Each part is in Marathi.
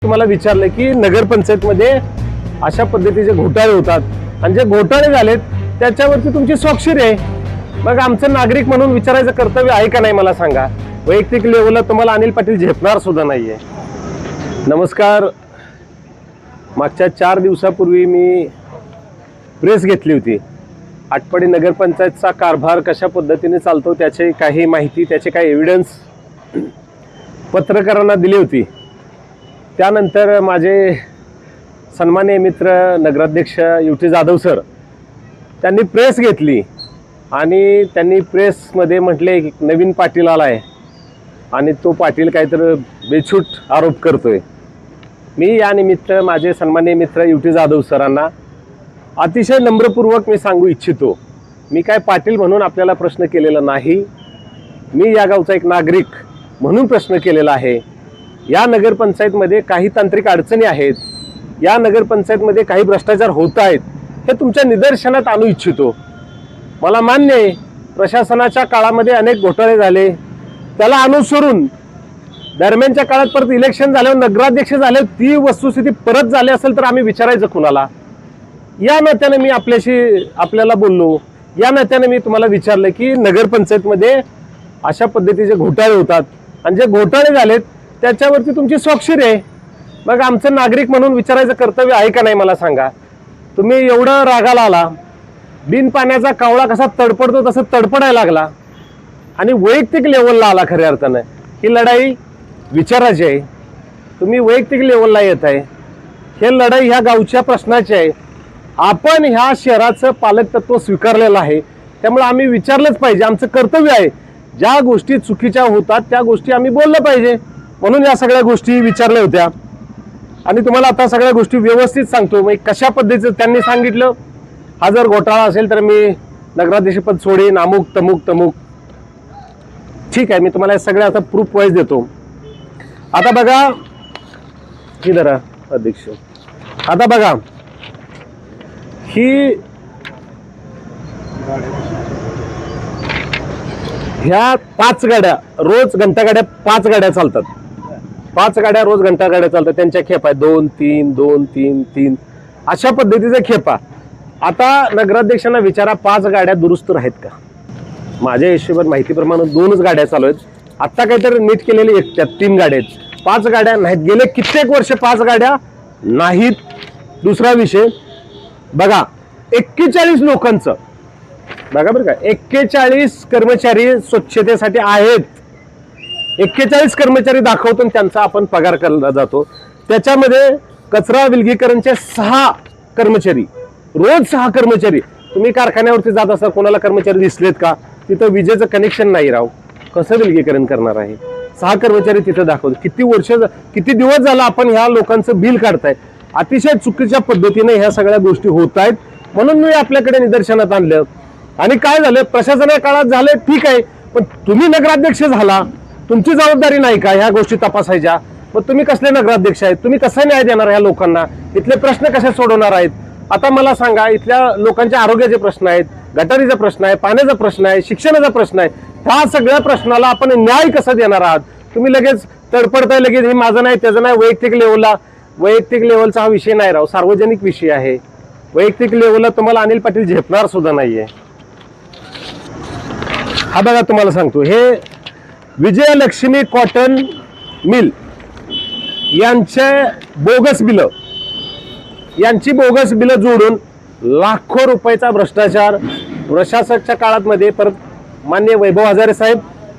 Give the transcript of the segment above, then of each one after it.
तुम्हाला विचारलं की नगरपंचायत मध्ये अशा पद्धतीचे घोटाळे होतात आणि जे घोटाळे झालेत त्याच्यावरती तुमची स्वाक्षरी आहे। मग आमचं नागरिक म्हणून विचारायचं कर्तव्य आहे का नाही मला सांगा। वैयक्तिक लेवलला तुम्हाला अनिल पाटील झेपणार सुद्धा नाहीये। नमस्कार, मागच्या 4 दिवसापूर्वी मी प्रेस घेतली होती। आटपाडी नगरपंचायतचा कारभार कशा पद्धतीने चालतो त्याची काही माहिती, त्याचे काही एव्हिडन्स पत्रकारांना दिली होती। त्यानंतर माझे सन्माननीय मित्र नगराध्यक्ष युटी जाधव सर त्यांनी प्रेस घेतली आणि त्यांनी प्रेसमध्ये म्हटले की नवीन पाटील आलाय आणि तो पाटील काहीतरी बेछूट आरोप करतोय। मी या निमित्त माझे सन्माननीय मित्र युटी जाधव सरांना अतिशय नम्रपूर्वक मी सांगू इच्छितो, मी काय पाटील म्हणून आपल्याला प्रश्न केलेला नाही, मी या गावचा एक नागरिक म्हणून प्रश्न केलेला आहे। या नगरपंचायतमध्ये काही तांत्रिक अडचणी आहेत, या नगरपंचायतमध्ये काही भ्रष्टाचार होत आहेत, हे तुमच्या निदर्शनात आणू इच्छितो। मला मान्य आहे प्रशासनाच्या काळामध्ये अनेक घोटाळे झाले, त्याला अनुसरून दरम्यानच्या काळात परत इलेक्शन झाल्यावर नगराध्यक्ष झाले, ती वस्तुस्थिती परत झाली असेल तर आम्ही विचारायचं कुणाला। या नात्याने मी आपल्याला बोललो, या नात्याने मी तुम्हाला विचारलं की नगरपंचायतमध्ये अशा पद्धतीचे घोटाळे होतात आणि जे घोटाळे झालेत त्याच्यावरती तुमची स्वाक्षरी आहे। मग आमचं नागरिक म्हणून विचारायचं कर्तव्य आहे का नाही मला सांगा। तुम्ही एवढं रागाला आला, बिन पाण्याचा कावळा कसा तडपडतो तसं तडपडायला लागला आणि वैयक्तिक लेवलला आला। खऱ्या अर्थानं ही लढाई विचाराची आहे, तुम्ही वैयक्तिक लेवलला येत आहे। हे लढाई ह्या गावच्या प्रश्नाची आहे। आपण ह्या शहराचं पालकतत्व स्वीकारलेलं आहे, त्यामुळे आम्ही विचारलंच पाहिजे, आमचं कर्तव्य आहे। ज्या गोष्टी चुकीच्या होतात त्या गोष्टी आम्ही बोललं पाहिजे, म्हणून या सगळ्या गोष्टी विचारल्या होत्या आणि तुम्हाला आता सगळ्या गोष्टी व्यवस्थित सांगतो। मग कशा पद्धतीचं त्यांनी सांगितलं, हा जर घोटाळा असेल तर मी नगराध्यक्षपद सोडेन, अमुक तमुक तमुक। ठीक आहे, मी तुम्हाला सगळ्या आता प्रूफ वाईज देतो। आता बघा ही धरा अध्यक्ष, आता बघा ही ह्या 5 गाड्या रोज घंटागाड्या 5 गाड्या चालतात, 5 गाड्या रोज घंटागाड्या चालतात, त्यांच्या खेपा 2 3 2 3 3 अशा पद्धतीच्या खेपा। आता नगराध्यक्षांना विचारा 5 गाड्या दुरुस्त आहेत का। माझ्या हिशोबात माहितीप्रमाणे 2च गाड्या चालू आहेत, आता काहीतरी नीट केलेली एकट्या 3 गाड्या आहेत, 5 गाड्या नाहीत। गेले कित्येक वर्ष 5 गाड्या नाहीत। दुसरा विषय बघा, 41 लोकांचं बघा बरं का, 41 कर्मचारी स्वच्छतेसाठी आहेत, 41 कर्मचारी दाखवतो त्यांचा आपण पगार केला जातो। त्याच्यामध्ये कचरा विलगीकरणचे 6 कर्मचारी, रोज 6 कर्मचारी। तुम्ही कारखान्यावरती जात असाल, कोणाला कर्मचारी दिसलेत का? तिथं विजेचं कनेक्शन नाही राव, कसं विलगीकरण करणार आहे? 6 कर्मचारी तिथं दाखवतो। किती दिवस झाला आपण ह्या लोकांचं बिल काढताय। अतिशय चुकीच्या पद्धतीने ह्या सगळ्या गोष्टी होत आहेत, म्हणून मी आपल्याकडे निदर्शनात आणलं। आणि काय झालं, प्रशासनाच्या काळात झालं ठीक आहे, पण तुम्ही नगराध्यक्ष झाला, तुमची जबाबदारी नाही का ह्या गोष्टी तपासायच्या? मग तुम्ही कसले नगराध्यक्ष आहेत? तुम्ही कसा न्याय देणार ह्या लोकांना? इथले प्रश्न कसे सोडवणार आहेत? आता मला सांगा, इथल्या लोकांच्या आरोग्याचे प्रश्न आहेत, गटारीचा प्रश्न आहे, पाण्याचा प्रश्न आहे, शिक्षणाचा प्रश्न आहे, ह्या सगळ्या प्रश्नाला आपण न्याय कसा देणार आहात? तुम्ही लगेच तडपडताय, लगेच हे माझं नाही त्याचं नाही। वैयक्तिक लेवलचा हा विषय नाही राव, सार्वजनिक विषय आहे। वैयक्तिक लेवलला तुम्हाला अनिल पाटील झेपणार सुद्धा नाहीये। हा बघा तुम्हाला सांगतो, हे विजयलक्ष्मी कॉटन मिल यांची बोगस बिलं जोडून लाखो रुपयाचा भ्रष्टाचार प्रशासकाच्या काळात मध्ये परत माननीय वैभव हजारे साहेब,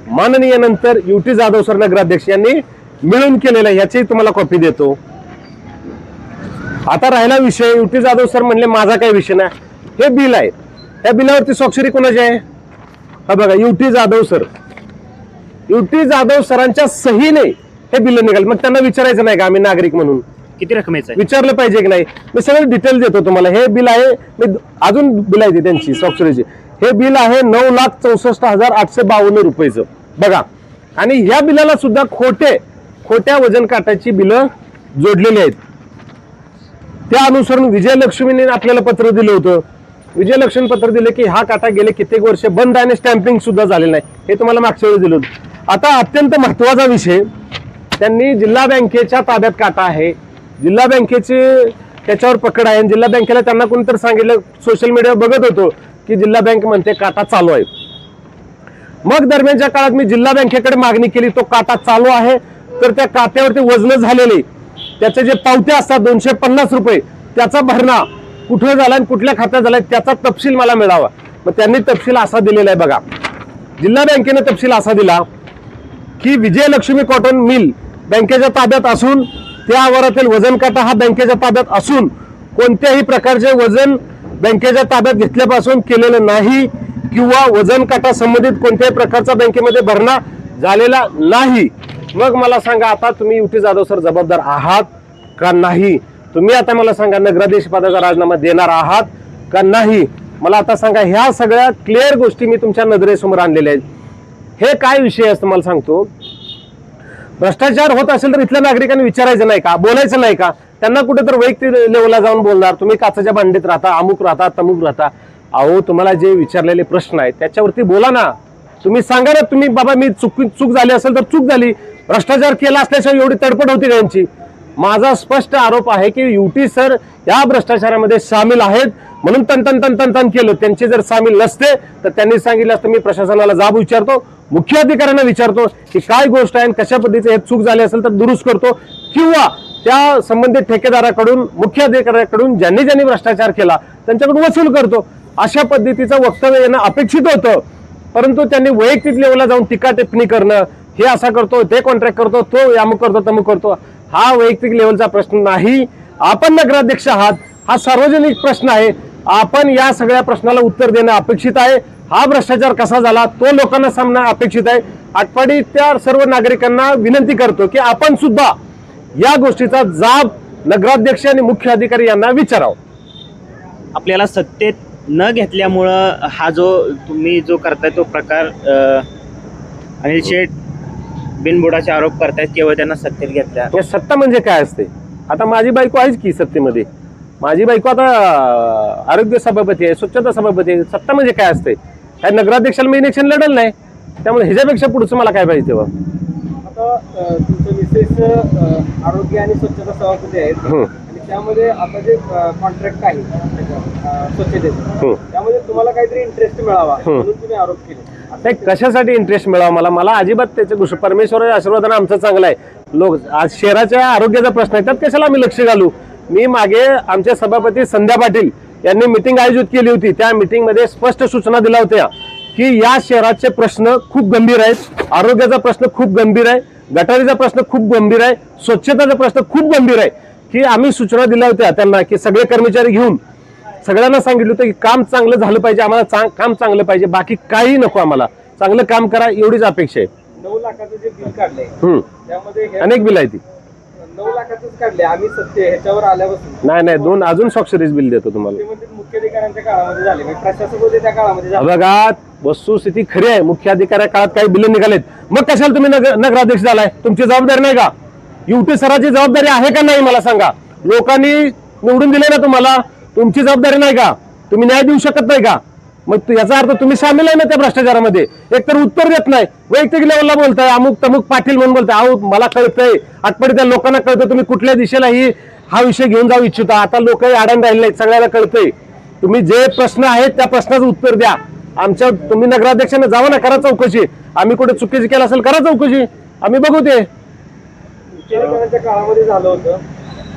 माननीय नंतर युटी जाधव सर नगराध्यक्ष यांनी मिळून केलेला आहे, याची तुम्हाला कॉपी देतो। आता राहिला विषय, युटी जाधव सर म्हणले माझा काही विषय नाही, हे बिल आहे, त्या बिलावरती स्वाक्षरी कोणाची आहे? हा बघा, युटी जाधव सरांच्या सहीने हे बिल निघाल। मग त्यांना विचारायचं नाही का आम्ही नागरिक म्हणून किती रकमेचं विचारलं पाहिजे की नाही? मी सगळे डिटेल देतो तुम्हाला। हे बिल आहे, मी अजून बिल आहे त्यांची स्वाक्षरीची, हे बिल आहे 9,64,852 रुपयाचं बघा। आणि ह्या बिलाला सुद्धा खोट्या वजन काटाची बिलं जोडलेली आहेत। त्या अनुसरून विजयलक्ष्मीने आपल्याला पत्र दिलं होतं. विजयलक्ष्मी पत्र दिले की हा काटा गेले कित्येक वर्ष बंद आणि स्टॅम्पिंग सुद्धा झालेलं नाही, हे तुम्हाला मागच्या वेळी दिलं होतं. आता अत्यंत महत्वाचा विषय, त्यांनी जिल्हा बँकेच्या ताब्यात काटा आहे, जिल्हा बँकेची त्याच्यावर पकड आहे. जिल्हा बँकेला त्यांना कोणतरी सांगितलं, सोशल मीडियावर बघत होतो की जिल्हा बँक म्हणते काटा चालू आहे. मग दरम्यानच्या काळात मी जिल्हा बँकेकडे मागणी केली, तो काटा चालू आहे तर त्या काट्यावरती वजन झालेले त्याचे जे पावते असतात 250 रुपये, त्याचा भरणा कुठे झाला आणि कुठल्या खात्यात झालाय त्याचा तपशील मला मिळावा. मग त्यांनी तपशील असा दिलेला आहे बघा. जिल्हा बँकेने तपशील असा दिला की विजयलक्ष्मी कॉटन मिल बँकेच्या ताब्यात असून त्या आवारातील वजन काटा हा बँकेच्या ताब्यात असून कोणत्याही प्रकारचे वजन बँकेच्या ताब्यात घेतल्यापासून केलेलं नाही किंवा वजन काटा संबंधित कोणत्याही प्रकारचा बँकेमध्ये भरणा झालेला नाही. मग मला सांगा, आता तुम्ही युटी जाधव सर जबाबदार आहात का नाही? तुम्ही आता मला सांगा, नगराध्यक्ष पदाचा राजीनामा देणार आहात का नाही? मला आता सांगा. ह्या सगळ्या क्लिअर गोष्टी मी तुमच्या नजरेसमोर आणलेल्या आहेत. हे काय विषय असतं मला सांगतो. भ्रष्टाचार होत असेल तर इथल्या नागरिकांनी विचारायचं नाही का, बोलायचं नाही का? त्यांना कुठेतरी वैयक्तिक लेवलला जाऊन बोलणार, तुम्ही काचेच्या भांडीत राहता, अमुक राहता, तमुक राहता. अहो, तुम्हाला जे विचारलेले प्रश्न आहेत त्याच्यावरती बोला ना. तुम्ही सांगा ना, तुम्ही बाबा मी चूक झाली असेल तर चूक झाली, भ्रष्टाचार केला असल्याशिवाय एवढी तडपड होती त्यांची. माझा स्पष्ट आरोप आहे की युटी सर या भ्रष्टाचारामध्ये सामील आहेत म्हणून तन केलं. त्यांचे जर सामील नसते तर त्यांनी सांगितलं असतं मी प्रशासनाला जाब विचारतो, मुख्य अधिकाऱ्यांना विचारतो की काय गोष्ट आहे, कशा पद्धतीचे हे चूक झाली असेल तर दुरुस्त करतो, किंवा त्या संबंधित ठेकेदाराकडून, मुख्य अधिकाऱ्याकडून ज्यांनी ज्यांनी भ्रष्टाचार केला त्यांच्याकडून वसूल करतो. अशा पद्धतीचं वक्तव्य येणं अपेक्षित होतं. परंतु त्यांनी वैयक्तिक लेवलला जाऊन टीका टिप्पणी करणं, हे असा करतो, ते कॉन्ट्रॅक्ट करतो, तो यामुक करतो, तमुक करतो, हा वैयक्तिक लेवलचा प्रश्न नाही. आपण नगराध्यक्ष आहात, हा सार्वजनिक प्रश्न आहे. आपण या सगळ्या प्रश्नाला उत्तर देणं अपेक्षित आहे. हा भ्रष्टाचार कसा झाला तो लोकांना सांगणं अपेक्षित आहे. आटपाडी त्या सर्व नागरिकांना विनंती करतो की आपण सुद्धा या गोष्टीचा जाब नगराध्यक्ष आणि मुख्य अधिकारी यांना विचारावं. आपल्याला सत्तेत न घेतल्यामुळं हा जो तुम्ही जो करताय तो प्रकार, अनिल शेठ बिनबुडाचे आरोप करतायत केवळ त्यांना सत्तेत घेतल्या. या सत्ता म्हणजे काय असते? आता माझी बायको आहेच की सत्तेमध्ये, माझी बायको आता आरोग्य सभापती आहे, स्वच्छता सभापती आहे. सत्ता म्हणजे काय असते? काय नगराध्यक्षाला मी इलेक्शन लढलं नाही, त्यामुळे ह्याच्यापेक्षा पुढचं मला काय पाहिजे तेव्हा? आता तुमचं विशेष आरोग्य आणि स्वच्छता सभापती आहेत आणि त्यामध्ये आता जे कॉन्ट्रॅक्ट आहे स्वच्छतेचं, त्यामध्ये तुम्हाला काहीतरी इंटरेस्ट मिळावा म्हणून तुम्ही आरोप केले. नाही, कशासाठी इंटरेस्ट मिळावा मला अजिबात त्याच्या गोष्ट, परमेश्वर आशीर्वादाने आमचं चांगलं आहे. लोक आज शहराच्या आरोग्याचा प्रश्न आहे, त्यात कशाला आम्ही लक्ष घालू? मी मागे आमचे सभापती संध्या पाटील यांनी मिटिंग आयोजित केली होती. त्या मिटिंगमध्ये स्पष्ट सूचना दिल्या होत्या की या शहराचे प्रश्न खूप गंभीर आहेत, आरोग्याचा प्रश्न खूप गंभीर आहे, गटारीचा प्रश्न खूप गंभीर आहे, स्वच्छतेचा प्रश्न खूप गंभीर आहे. की आम्ही सूचना दिल्या होत्या त्यांना की सगळे कर्मचारी घेऊन सगळ्यांना सांगितलं होतं की काम चांगलं झालं पाहिजे, आम्हाला काम चांगलं पाहिजे, बाकी काही नको, आम्हाला चांगलं काम करा एवढीच अपेक्षा आहे. 9 लाखाचं जे बिल काढलंय त्यामध्ये अनेक बिल आहे ती 9 लाखाचंच काढले आम्ही सत्य ह्याच्यावर आल्यापासून. नाही, 2 अजून स्वाक्षरीच बिल देतो तुम्हाला. मुख्य अधिकाऱ्यांच्या काळामध्ये झाले, प्रशासक होते त्या काळामध्ये झाले. बघा, वस्तुस्थिती खरी आहे, मुख्य अधिकाऱ्या काळात काही बिल निघालेत. मग कशाला तुम्ही नगराध्यक्ष झालाय? तुमची जबाबदारी नाही का? युटी सराची जबाबदारी आहे का नाही मला सांगा? लोकांनी निवडून दिले ना तुम्हाला, तुमची जबाबदारी नाही का? तुम्ही न्याय देऊ शकत नाही का? मग याचा अर्थ तुम्ही सामील आहे ना त्या भ्रष्टाचारामध्ये. एकतर उत्तर देत नाही, वैयक्तिक लेवलला बोलताय, अमुक तमुक पाटील म्हणून बोलताय. अहो, मला कळतंय, आटपाडी त्या लोकांना कळतं तुम्ही कुठल्या दिशेलाही हा विषय घेऊन जाऊ इच्छिता. आता लोक अडाण राहिले नाहीत, सगळ्याला कळतंय. तुम्ही जे प्रश्न आहेत त्या प्रश्नाचं उत्तर द्या. आमच्या तुम्ही नगराध्यक्षांना जावा ना, करा चौकशी. आम्ही कुठे चुकीचं केलं असेल करा चौकशी, आम्ही बघू ते. मुख्य अधिकाऱ्यांच्या काळामध्ये झालं होतं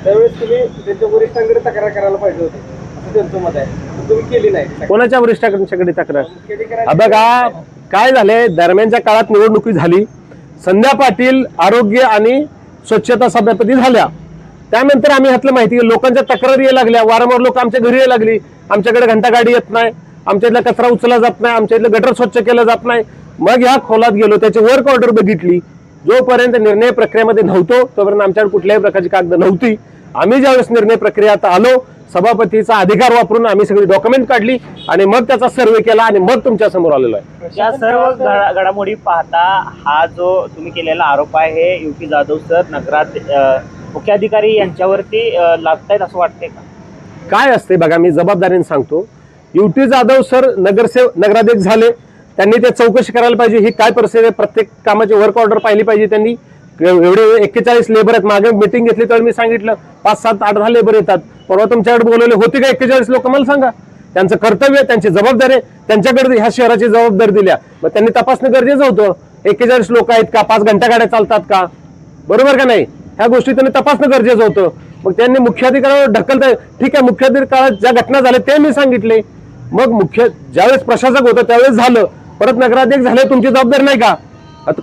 त्यावेळेस तुम्ही त्यांच्या वरिष्ठांकडे तक्रार करायला पाहिजे होती असं त्यांचं मत आहे, तुम्ही केली नाही. कोणाच्या वरिष्ठांकडे तक्रार? मुख्य अधिकारी बघा काय झालंय, दरम्यानच्या काळात निवडणुकी झाली, संध्या पाटील आरोग्य आणि स्वच्छता सभापती झाल्या. त्यानंतर आम्ही घातलं माहिती लोकांच्या तक्रारी यायला लागल्या, वारंवार लोक आमच्या घरी यायला लागली. आमच्याकडे घंटागाडी येत नाही, आमच्या इथला कचरा उचलला जात नाही, आमच्या इथलं गटर स्वच्छ केलं जात नाही. मग ह्या खोलात गेलो, त्याची वर्क ऑर्डर बघितली. जोपर्यंत निर्णय प्रक्रियेमध्ये नव्हतो तोपर्यंत आमच्याकडे कुठल्याही प्रकारची कागद नव्हती. आम्ही ज्यावेळेस निर्णय प्रक्रियेत आलो, सभापतीचा अधिकार वापरून आम्ही सगळी डॉक्युमेंट काढली आणि मग त्याचा सर्वे केला आणि मग तुमच्या समोर आलेलो आहे. या सर्व घडामोडी पाहता हा जो तुम्ही केलेला आरोप आहे हे युटी जाधव सर मुख्य अधिकारी यांच्यावरती लादतायत असं वाटतंय का? काय असते बघा, मी जबाबदारीने सांगतो. युटी जाधव सर नगराध्यक्ष झाले, त्यांनी ते चौकशी करायला पाहिजे, ही काय परिस्थिती आहे, प्रत्येक कामाची वर्क ऑर्डर पाहिली पाहिजे त्यांनी. एवढे 41 लेबर आहेत, मागे मिटिंग घेतली तर मी सांगितलं 5, 7, 8, 10 लेबर येतात. परवा तुमच्याकडे बोलवले होते का 41 लोक, मला सांगा. त्यांचं कर्तव्य, त्यांची जबाबदारी आहे, त्यांच्याकडे ह्या शहराची जबाबदारी दिल्या, मग त्यांनी तपासणं गरजेचं होतं. 41 लोक आहेत का, 5 घंटा गाड्या चालतात का, बरोबर का नाही, ह्या गोष्टी त्यांनी तपासणं गरजेचं होतं. मग त्यांनी मुख्याधिकाऱ्यावर ढकलता, ठीक आहे, मुख्याधिकाऱ्यात ज्या घटना झाल्या ते मी सांगितले, मग ज्यावेळेस प्रशासक होतं त्यावेळेस झालं, परत नगराध्यक्ष झाले, तुमची जबाबदारी नाही का?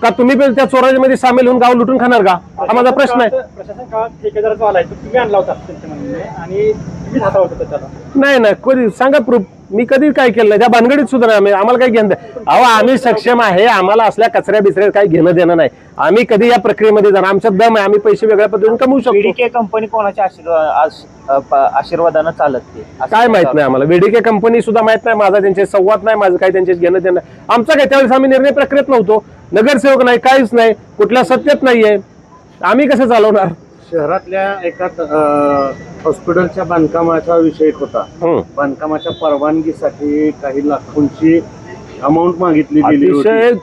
का तुम्ही पण त्या चोरामध्ये सामील होऊन गाव लुटून खाणार का, हा माझा प्रश्न आहे. प्रशासन काळात ठेकेदाराचा आलाय तर तुम्ही आणला होता त्यांच्या म्हणणे आणि तुम्ही हातावर होता त्याला. नाही ना, कधी सांगा प्रूफ, मी कधी काय केलं नाही त्या भानगडीत सुद्धा नाही. आम्हाला काही घेणं अहो, आम्ही सक्षम आहे, आम्हाला असल्या कचऱ्या बिचऱ्या काही घेणं देणं नाही. आम्ही कधी या प्रक्रियेमध्ये जाणार, आमच्यात दम आहे, आम्ही पैसे वेगळ्या पद्धतीने कमवू शकतो. बीडीके कंपनी कोणाच्या आशीर्वादानं चालत काय माहित नाही आम्हाला, बीडीके कंपनी सुद्धा माहित नाही, माझा त्यांचे संवाद नाही, माझं काही त्यांचे घेणं देणं. आमचा काय त्यावेळेस आम्ही निर्णय प्रक्रियेत नव्हतो, नगरसेवक नाही, काहीच नाही, कुठल्या सत्तेत नाहीये, आम्ही कसं चालवणार. शहरातल्या एका हॉस्पिटलच्या बांधकामाचा विषय एक होता. बांधकामाच्या परवानगीसाठी काही लाखोंची अमाऊंट मागितली गेली होती,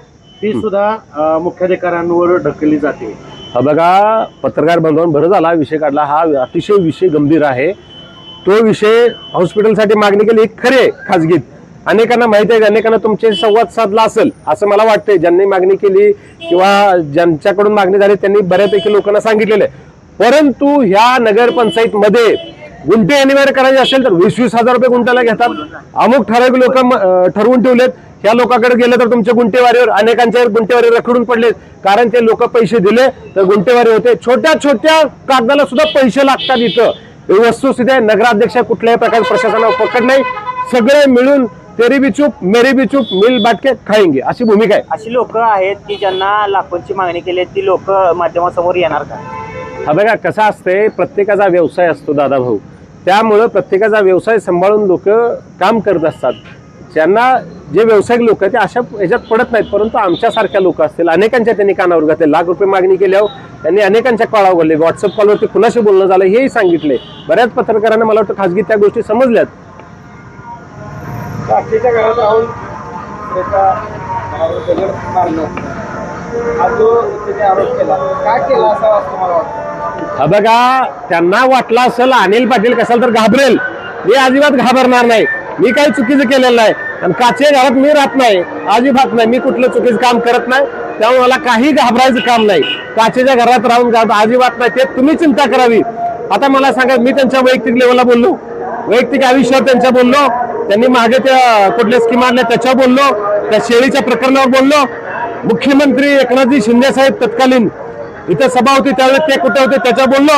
ती सुद्धा मुख्याधिकाऱ्यांवर ढकलली जाते. हा बघा, पत्रकार बांधवांना बरं झाला विषय काढला, हा अतिशय विषय गंभीर आहे. तो विषय हॉस्पिटलसाठी मागणी केली खरे खाजगीत, अनेकांना माहिती आहे, अनेकांना तुमचे संवाद साधला असेल असं मला वाटतंय. ज्यांनी मागणी केली किंवा ज्यांच्याकडून मागणी झाली त्यांनी बऱ्यापैकी लोकांना सांगितलेलं आहे. परंतु ह्या नगरपंचायत मध्ये गुंठे अनिवार्य करायचे असेल तर 20-20 हजार रुपये गुंठ्याला घेतात. अमुक ठराविक लोक ठरवून ठेवलेत, ह्या लोकांकडे गेले तर तुमच्या गुंठेवारीवर, अनेकांच्या गुंठेवारी रखडून पडलेत, कारण ते लोक पैसे दिले तर गुंठेवारी होते. छोट्या छोट्या कागदाला सुद्धा पैसे लागतात. इथं वस्तुस्थिती आहे, नगराध्यक्ष कुठल्याही प्रकारे प्रशासनावर पकड नाही, सगळे मिळून तेरी भी चूप मेरी भी चूप मिल बाटके खाएंगे अशी भूमिका आहे. अशी लोक आहेत की ज्यांना लाखोंची मागणी केली, ती लोक माध्यमासमोर येणार का? हा बघा, कसा असते, प्रत्येकाचा व्यवसाय असतो दादा भाऊ, त्यामुळं प्रत्येकाचा व्यवसाय सांभाळून लोक काम करत असतात. ज्यांना जे व्यावसायिक लोक आहेत ते अशा ह्याच्यात पडत नाहीत, परंतु आमच्यासारख्या लोक असतील, अनेकांच्या त्यांनी कानावर घातले, लाख रुपये मागणी केल्यावर त्यांनी अनेकांच्या कळावर घातले, व्हॉट्सअप कॉलवरती कुणाशी बोलणं झालं हेही सांगितले. बऱ्याच पत्रकारांना मला वाटतं खाजगी त्या गोष्टी समजल्यात. साक्षीच्या घरात राहून मारलं, हा जो त्याने आरोप केला, काय केला असा वाटतं मला वाटतं. हा बघा, त्यांना वाटलं असेल अनिल पाटील कशाला तर घाबरेल, मी अजिबात घाबरणार नाही, मी काही चुकीचं केलेलं नाही, आणि काचे घरात मी राहत नाही, अजिबात नाही, मी कुठलं चुकीचं काम करत नाही, त्यामुळे मला काही घाबरायचं काम नाही. काचेच्या घरात राहून अजिबात नाही, ते तुम्ही चिंता करावी. आता मला सांगा, मी त्यांच्या वैयक्तिक लेवलला बोललो, वैयक्तिक आयुष्यावर त्यांच्या बोललो, त्यांनी मागे त्या कुठल्या स्कीम आणल्या त्याच्यावर बोललो, त्या शेळीच्या प्रकरणावर बोललो, मुख्यमंत्री एकनाथजी शिंदे साहेब तत्कालीन इथं सभा होती त्यावेळेस ते कुठे होते त्याच्यावर बोललो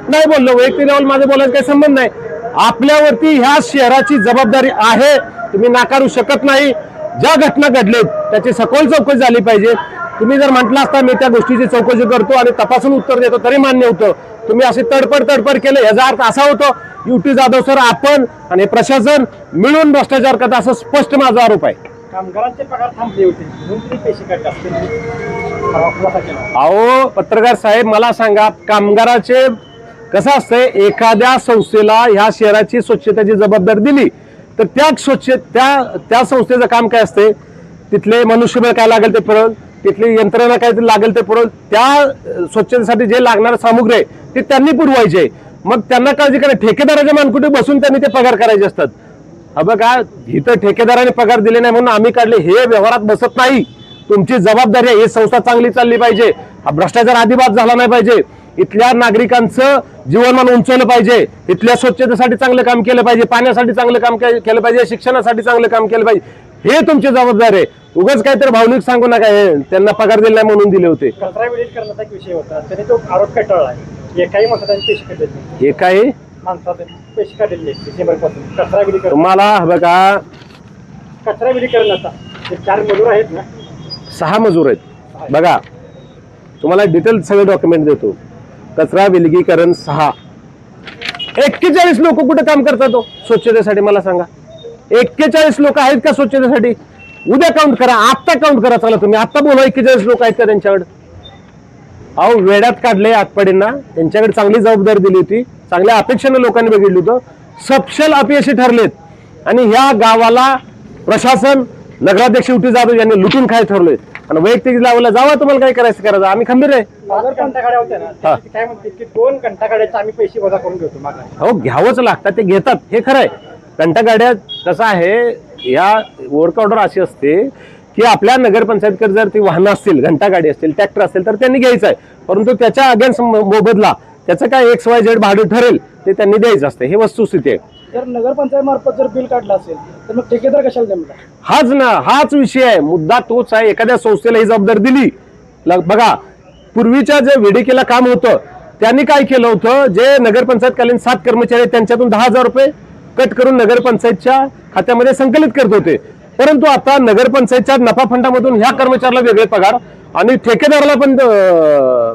नाही, बोललो वैयक्तिक लेवल माझं बोलायचं काही संबंध नाही. आपल्यावरती ह्या शहराची जबाबदारी आहे, तुम्ही नाकारू शकत नाही. ज्या घटना घडलेत त्याची सखोल चौकशी झाली पाहिजे. तुम्ही जर म्हटलं असता मी त्या गोष्टीची चौकशी करतो आणि तपासून उत्तर देतो तरी मान्य होतं. तुम्ही असे तडपड केलं, याचा अर्थ असा होतो युटी जाधव सर आपण आणि प्रशासन मिळून भ्रष्टाचार करता, असं स्पष्ट माझा आरोप आहे. कामगारांचे पगार थांबले होते म्हणून तुम्ही पैसे काढले असतील. अहो पत्रकार साहेब, मला सांगा, कामगाराचे कसं असतंय, एखाद्या संस्थेला ह्या शहराची स्वच्छतेची जबाबदारी दिली तर त्या संस्थेचं काम काय असते, तिथले मनुष्यबळ काय लागेल ते पुरवल, तिथली यंत्रणा काय लागेल ते पुरवल, त्या स्वच्छतेसाठी जे लागणारे सामुग्री आहे ते त्यांनी पुरवायचे. मग त्यांना काळजी करा, ठेकेदाराच्या मानकुटी बसून त्यांनी ते पगार करायचे असतात. हा बघा, इथं ठेकेदाराने पगार दिले नाही म्हणून आम्ही काढले, हे व्यवहारात बसत नाही. तुमची जबाबदारी आहे, ही संस्था चांगली चालली पाहिजे, हा भ्रष्टाचार अजिबात झाला नाही पाहिजे, इथल्या नागरिकांचं जीवनमान उंचवलं पाहिजे, इथल्या स्वच्छतेसाठी चांगलं काम केलं पाहिजे, पाण्यासाठी चांगलं काम केलं पाहिजे, शिक्षणासाठी चांगलं काम केलं पाहिजे, हे तुमची जबाबदारी आहे. उगाच काहीतरी भावनिक सांगू नका, त्यांना पगार दिला म्हणून दिले होते. कचरा विलीन करण्याचा एक विषय होता, त्याने तो आरोप कटाळला आहे. एकाही माणसाने पैसे काढले, एकाही माणसाचे पैसे काढलेले डिसेंबरपासून कचरा विलीकरण. तुम्हाला बघा, कचरा विलीकरणाचा 4 मजूर आहेत ना, 6 मजूर आहेत. बघा, तुम्हाला डिटेल सगळे डॉक्युमेंट देतो. कचरा विलगीकरण 6, 41 लोक कुठे काम करतात स्वच्छतेसाठी, मला सांगा. 41 लोक आहेत का स्वच्छतेसाठी? उद्या काउंट करा, आत्ता काउंट करा, चला तुम्ही आत्ता बोला, 41 लोक आहेत का त्यांच्याकडे? अहो वेड्यात काढले आतपडींना, त्यांच्याकडे चांगली जबाबदारी दिली होती, चांगल्या अपेक्षेने लोकांनी बघितलं होतं. सपशेल अपयशी ठरलेत आणि ह्या गावाला प्रशासन नगराध्यक्ष युटी जाधव यांनी लुटून काय ठरलोय आणि वैयक्तिक लेवलला जावा तुम्हाला काय करायचं करायचं आम्ही खंबीर आहे. नगर घंटागाड्या होत्या ना हा. त्याची काय म्हणते की 2 घंटागाड्याचे आम्ही पैसे वजा करून घेतो मागा. हो घ्यावंच लागतात ते घेतात हे खरं आहे. घंटागाड्या कसं आहे या वर्क ऑर्डर अशी असते की आपल्या नगरपंचायतकडे जर ती वाहनं असतील घंटागाडी असतील ट्रॅक्टर असतील तर त्यांनी घ्यायचं आहे परंतु त्याच्या अगेन्स्ट मोबदला त्याचं काय XYZ भाडं ठरेल ते त्यांनी द्यायचं असते हे वस्तुस्थिती आहे. जर नगरपंचायत मार्फत जर बिल काढलं असेल तर मग ठेकेदार कशाला जमला? हाच विषय आहे मुद्दा तोच आहे. एखाद्या संस्थेला ही जबाबदारी दिली बघा पूर्वीच्या जे VDKला काम होतं त्यांनी काय केलं होतं जे नगरपंचायतकालीन 7 कर्मचारी आहेत, त्यांच्यातून 10,000 रुपये कट करून नगरपंचायतच्या खात्यामध्ये संकलित करत होते परंतु आता नगरपंचायतच्या नफा फंडामधून ह्या कर्मचाऱ्याला वेगळे पगार आणि ठेकेदाराला पण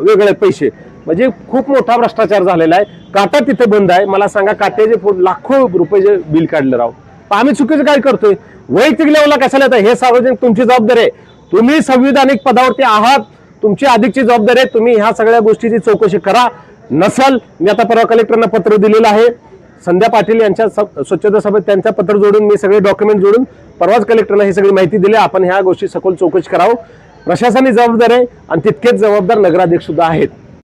वेगळे पैसे म्हणजे खूप मोठा भ्रष्टाचार झालेला आहे. काटा तिथे बंद आहे. मला सांगा काट्याचे लाखो रुपये बिल काढलं राव आम्ही चुकीचं काय करतोय वैयक्तिक लेवलला कशाला येतं हे सार्वजनिक तुमची जबाबदारी आहे. तुम्ही संविधानिक पदावरती आहात तुमची अधिकची जबाबदारी आहे. तुम्ही ह्या सगळ्या गोष्टीची चौकशी करा. नसल मी आता परवा कलेक्टरना पत्र दिलेलं आहे. संध्या पाटील यांच्या स्वच्छता सभेत त्यांचं पत्र जोडून मी सगळे डॉक्युमेंट जोडून परवाच कलेक्टरला ही सगळी माहिती दिली. आपण ह्या गोष्टी सखोल चौकशी करावं. प्रशासनाची जबाबदारी आहे आणि तितकेच जबाबदार नगराध्यक्ष सुद्धा आहेत.